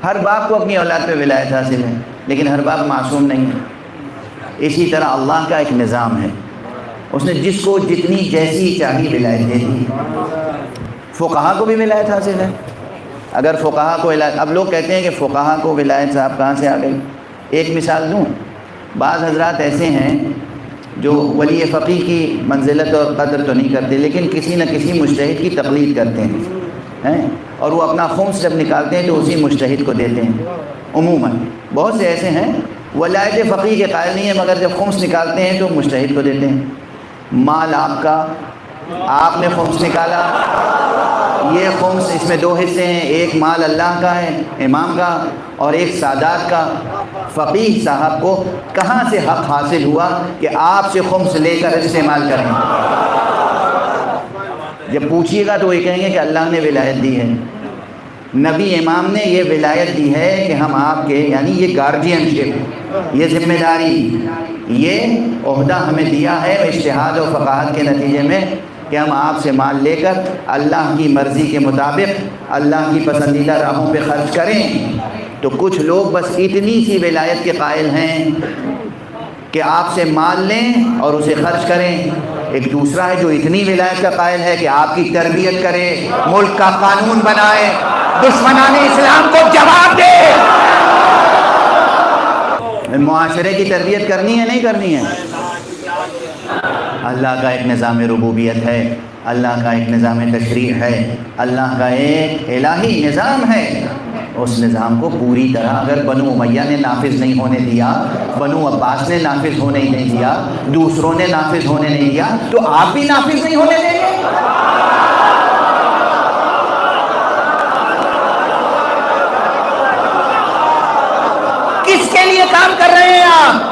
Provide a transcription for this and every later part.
ہر باپ کو اپنی اولاد پہ ولایت حاصل ہے، لیکن ہر باپ معصوم نہیں ہے۔ اسی طرح اللہ کا ایک نظام ہے، اس نے جس کو جتنی جیسی چاہی ولایت دے دی۔ فقہا کو بھی ولایت حاصل ہے۔ اگر فقہا کو اب لوگ کہتے ہیں کہ فقہا کو ولایت صاحب کہاں سے آ گئی؟ ایک مثال دوں، بعض حضرات ایسے ہیں جو ولی فقیہ کی منزلت اور قدر تو نہیں کرتے، لیکن کسی نہ کسی مجتہد کی تقلید کرتے ہیں، اور وہ اپنا خمس جب نکالتے ہیں تو اسی مجتہد کو دیتے ہیں۔ عموماً بہت سے ایسے ہیں ولایت فقیہ کے قائل نہیں ہیں، مگر جب خمس نکالتے ہیں تو مجتہد کو دیتے ہیں۔ مال آپ کا، آپ نے خمس نکالا، یہ خمس اس میں دو حصے ہیں، ایک مال اللہ کا ہے امام کا، اور ایک سادات کا۔ فقیہ صاحب کو کہاں سے حق حاصل ہوا کہ آپ سے خمس لے کر استعمال کریں؟ جب پوچھیے گا تو وہ یہ کہیں گے کہ اللہ نے ولایت دی ہے، نبی امام نے یہ ولایت دی ہے کہ ہم آپ کے، یعنی یہ گارڈین شپ، یہ ذمہ داری، یہ عہدہ ہمیں دیا ہے اجتہاد و فقاہت کے نتیجے میں کہ ہم آپ سے مال لے کر اللہ کی مرضی کے مطابق اللہ کی پسندیدہ راہوں پہ خرچ کریں۔ تو کچھ لوگ بس اتنی سی ولایت کے قائل ہیں کہ آپ سے مال لیں اور اسے خرچ کریں۔ ایک دوسرا ہے جو اتنی ولایت کا قائل ہے کہ آپ کی تربیت کرے، ملک کا قانون بنائے، دشمنان اسلام کو جواب دے۔ معاشرے کی تربیت کرنی ہے نہیں کرنی ہے؟ اللہ کا ایک نظام ربوبیت ہے، اللہ کا ایک نظام تشریع ہے، اللہ کا ایک الہی نظام ہے۔ اس نظام کو پوری طرح اگر بنو امیہ نے نافذ نہیں ہونے دیا، بنو عباس نے نافذ ہونے ہی نہیں دیا، دوسروں نے نافذ ہونے نہیں دیا، تو آپ بھی نافذ نہیں ہونے دیں گے؟ کس کے لیے کام کر رہے ہیں آپ؟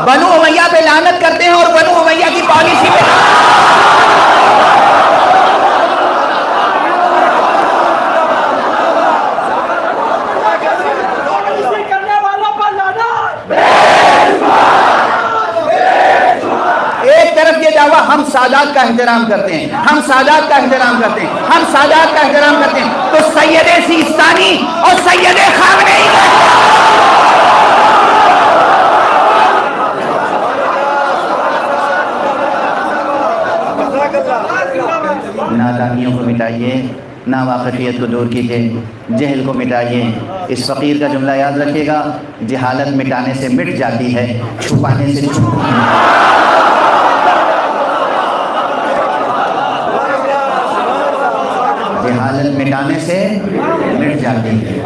بنو امیہ پہ لعنت کرتے ہیں اور بنو امیہ کی پالیسی پہ ایک طرف یہ دعویٰ ہم سادات کا احترام کرتے ہیں، ہم سادات کا احترام کرتے ہیں، ہم سادات کا احترام کرتے ہیں، تو سید سیستانی اور سید خامنئی نادانیوں کو مٹائیے، ناواقفیت کو دور کیجیے، جہل کو مٹائیے۔ اس فقیر کا جملہ یاد رکھیے گا، جہالت مٹانے سے مٹ جاتی ہے، چھپانے سے چھپتی ہے۔ جہالت مٹانے سے مٹ جاتی ہے،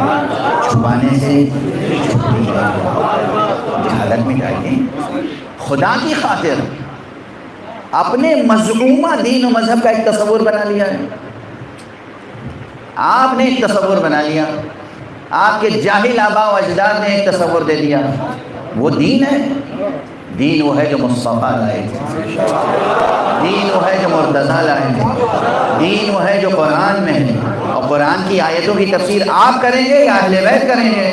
چھپانے سے چھپتی ہے۔ جہالت مٹائیے، خدا کی خاطر اپنے مذمومہ دین و مذہب کا ایک تصور بنا لیا ہے۔ آپ نے ایک تصور بنا لیا، آپ کے جاہل آباء و اجداد نے ایک تصور دے دیا۔ وہ دین ہے؟ دین وہ ہے جو مصطفیٰ لائے تھے، دین وہ ہے جو مرتضیٰ لائے تھے، دین وہ ہے جو قرآن میں ہے۔ اور قرآن کی آیتوں کی تفسیر آپ کریں گے یا اہل بیت کریں گے؟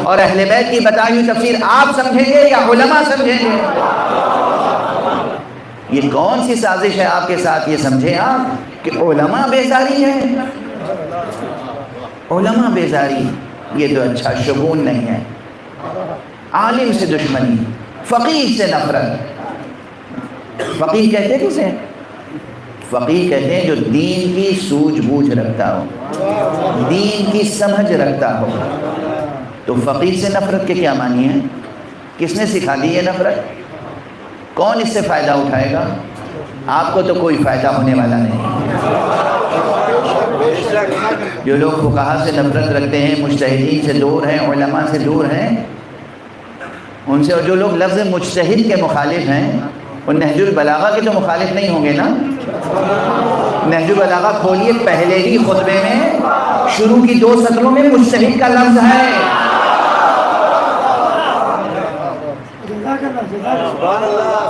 اور اہل بیت کی بتائی ہوئی تفسیر آپ سمجھیں گے یا علماء سمجھیں گے؟ یہ کون سی سازش ہے آپ کے ساتھ؟ یہ سمجھیں آپ کہ علماء بیزاری ہے، علماء بیزاری، یہ تو اچھا شگون نہیں ہے۔ عالم سے دشمنی، فقیہ سے نفرت۔ فقیہ کہتے کسے؟ فقیہ کہتے ہیں جو دین کی سوجھ بوجھ رکھتا ہو، دین کی سمجھ رکھتا ہو۔ تو فقیہ سے نفرت کے کیا معنی ہے؟ کس نے سکھا دی یہ نفرت؟ کون اس سے فائدہ اٹھائے گا؟ آپ کو تو کوئی فائدہ ہونے والا نہیں۔ جو لوگ فقہا سے نفرت رکھتے ہیں، مجتہدین سے دور ہیں، علماء سے دور ہیں، ان سے، اور جو لوگ لفظ مجتہد کے مخالف ہیں، وہ نہج البلاغہ کے تو مخالف نہیں ہوں گے نا؟ نہج البلاغہ کھولیے، پہلے ہی خطبے میں شروع کی 2 سطروں میں مجتہد کا لفظ ہے۔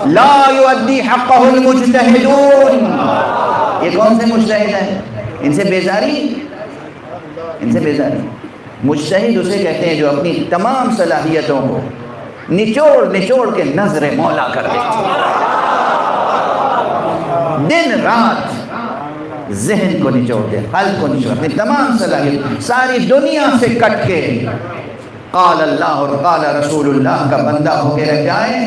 لا یؤدی حقہ المجتہدون، یہ کون سے مجتہد ہیں؟ ان سے بیزاری، ان سے بیزاری. مجتہد اسے کہتے ہیں جو اپنی تمام صلاحیتوں کو نچوڑ نچوڑ کے نظر مولا کر دے، دن رات ذہن کو نچوڑ دے، قلب کو نچوڑ، اپنی تمام صلاحیت ساری دنیا سے کٹ کے قال اللہ اور قال رسول اللہ کا بندہ ہو کے رہ جائے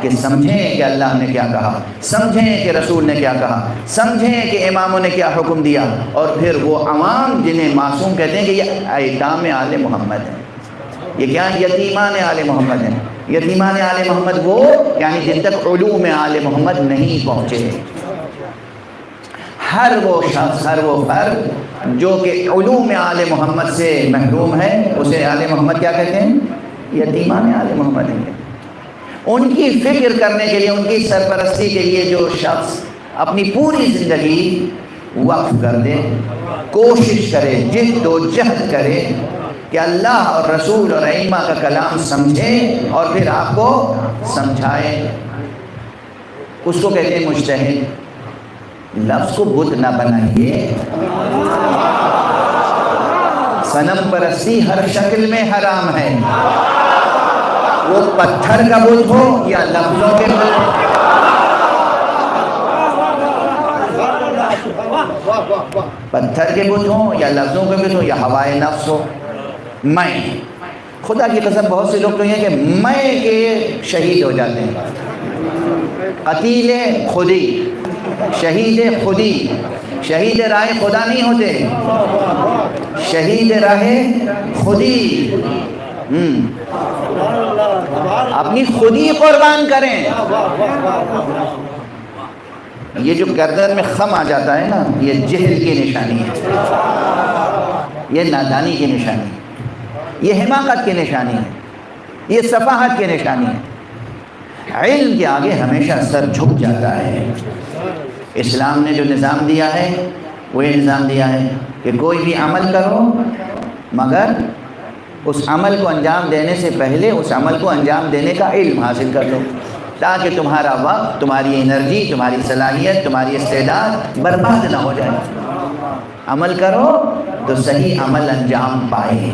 کہ سمجھیں کہ اللہ نے کیا کہا، سمجھیں کہ رسول نے کیا کہا، سمجھیں کہ اماموں نے کیا حکم دیا. اور پھر وہ عوام جنہیں معصوم کہتے ہیں کہ یہ ایتام آل محمد ہیں. یہ کیا یتیمان آل محمد ہیں؟ یتیمان آل محمد وہ یعنی جن تک علوم آل محمد نہیں پہنچے. ہر وہ شخص، ہر وہ فرد جو کہ علوم آل محمد سے محروم ہے، اسے آل محمد کیا کہتے ہیں؟ یتیمان آل محمد ہیں. ان کی فکر کرنے کے لیے، ان کی سرپرستی کے لیے جو شخص اپنی پوری زندگی وقف کر دے، کوشش کرے، جد و جہد کرے کہ اللہ اور رسول اور ائمہ کا کلام سمجھے اور پھر آپ کو سمجھائے، اس کو کہتے ہیں مجتہد. لفظ کو بت نہ بنائیے. صنم پرستی ہر شکل میں حرام ہے، وہ پتھر کا بت ہو یا لفظوں کے بت ہو. پتھر کے بت ہوں یا لفظوں کے بت ہو یا ہوائے نفس ہو. میں خدا کی قسم بہت سے لوگ تو یہ کہ میں کے شہید ہو جاتے ہیں. قتیل خودی، شہید خودی، شہید راہ خدا نہیں ہوتے، شہید راہ خودی. اپنی خودی قربان کریں. یہ جو گردن میں خم آ جاتا ہے نا، یہ جہل کی نشانی ہے، یہ نادانی کی نشانی ہے، یہ حماقت کی نشانی ہے، یہ سفاہت کی نشانی ہے. علم کے آگے ہمیشہ سر جھک جاتا ہے. اسلام نے جو نظام دیا ہے وہ یہ نظام دیا ہے کہ کوئی بھی عمل کرو مگر اس عمل کو انجام دینے سے پہلے اس عمل کو انجام دینے کا علم حاصل کر لو، تاکہ تمہارا وقت، تمہاری انرجی، تمہاری صلاحیت، تمہاری استعداد برباد نہ ہو جائے. عمل کرو تو صحیح عمل انجام پائے.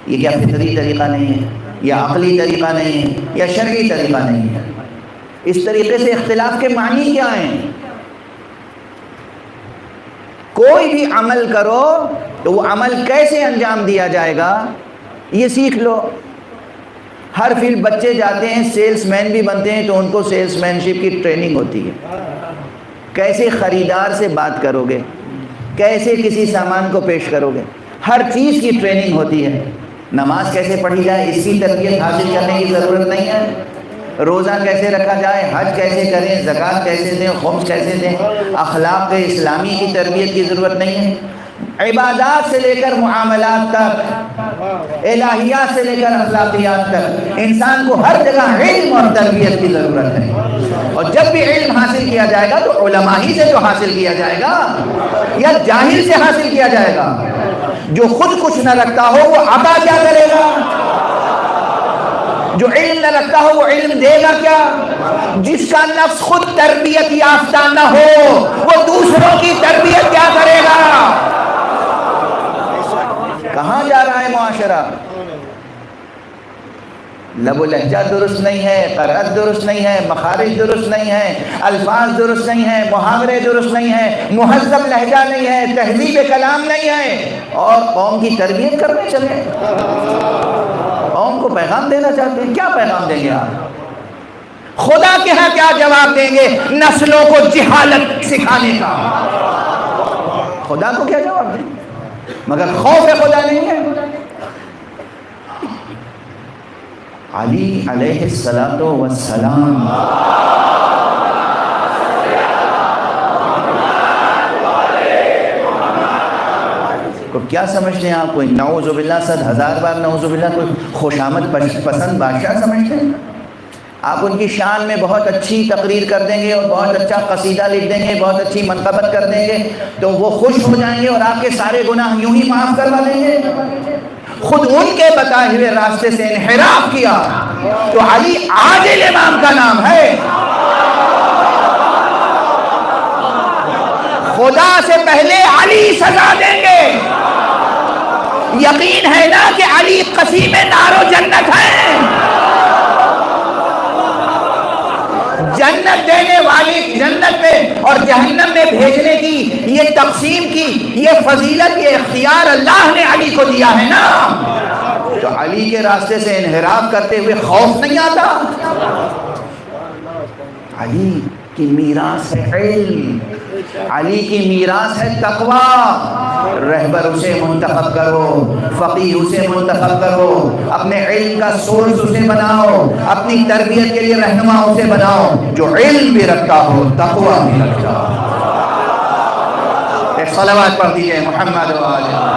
یہ کیا فطری طریقہ نہیں ہے، یا عقلی طریقہ نہیں ہے، یا شرعی طریقہ نہیں ہے. اس طریقے سے اختلاف کے معنی کیا ہیں؟ کوئی بھی عمل کرو تو وہ عمل کیسے انجام دیا جائے گا یہ سیکھ لو. ہر فیلڈ بچے جاتے ہیں، سیلس مین بھی بنتے ہیں تو ان کو سیلس مین شپ کی ٹریننگ ہوتی ہے. کیسے خریدار سے بات کرو گے، کیسے کسی سامان کو پیش کرو گے، ہر چیز کی ٹریننگ ہوتی ہے. نماز کیسے پڑھی جائے اس کی تربیت حاصل کرنے کی ضرورت نہیں ہے. روزہ کیسے رکھا جائے، حج کیسے کریں، زکوٰۃ کیسے دیں، خمس کیسے دیں، اخلاق اسلامی کی تربیت کی ضرورت نہیں ہے. عبادات سے لے کر معاملات تک، الہیات سے لے کر اخلاقیات تک، انسان کو ہر جگہ علم اور تربیت کی ضرورت ہے. اور جب بھی علم حاصل کیا جائے گا تو علماء ہی سے تو حاصل کیا جائے گا یا جاہل سے حاصل کیا جائے گا؟ جو خود کچھ نہ رکھتا ہو وہ عطا کیا کرے گا؟ جو علم نہ رکھتا ہو وہ علم دے گا کیا؟ جس کا نفس خود تربیت یافتہ نہ ہو وہ دوسروں کی تربیت کیا کرے گا؟ کہاں جا رہا ہے معاشرہ؟ لب و لہجہ درست نہیں ہے، قرأت درست نہیں ہے، مخارج درست نہیں ہے، الفاظ درست نہیں ہے، محاورے درست نہیں ہے، مہذب لہجہ نہیں ہے، تہذیب کلام نہیں ہے، اور قوم کی تربیت کرنے چلے. قوم کو پیغام دینا چاہتے ہیں. کیا پیغام دیں گے آپ؟ خدا کے ہاں کیا جواب دیں گے نسلوں کو جہالت سکھانے کا؟ خدا کو کیا جواب دیں گے؟ مگر خوف خدا نہیں ہے. علی علیہ الصلاۃ والسلام کو کیا سمجھتے ہیں آپ؟ کوئی نعوذ باللہ 100,000 بار نعوذ باللہ کوئی خوشامد پسند بادشاہ سمجھتے ہیں؟ آپ ان کی شان میں بہت اچھی تقریر کر دیں گے اور بہت اچھا قصیدہ لکھ دیں گے، بہت اچھی منقبت کر دیں گے تو وہ خوش ہو جائیں گے اور آپ کے سارے گناہ یوں ہی معاف کروا دیں گے؟ خود ان کے بتائے ہوئے راستے سے انحراف کیا تو علی عادل امام کا نام ہے. خدا سے پہلے علی سزا دیں گے. یقین ہے نا کہ علی قسیم نار و جنت ہے، جنت دینے والی جنت میں اور جہنم میں بھیجنے کی یہ تقسیم کی یہ فضیلت یہ اختیار اللہ نے علی کو دیا ہے نا، تو علی کے راستے سے انحراف کرتے ہوئے خوف نہیں آتا؟ علی کی میراث ہے علم، علی کی میراث ہے تقوی، رہبر اسے منتخب کرو، فقیہ اسے منتخب کرو، اپنے علم کا سورس اسے بناؤ، اپنی تربیت کے لیے رہنما اسے بناؤ جو علم بھی رکھتا ہو تقوی بھی رکھتا ہو۔ ایک صلوات پڑھ دیجئے محمد و آلہ۔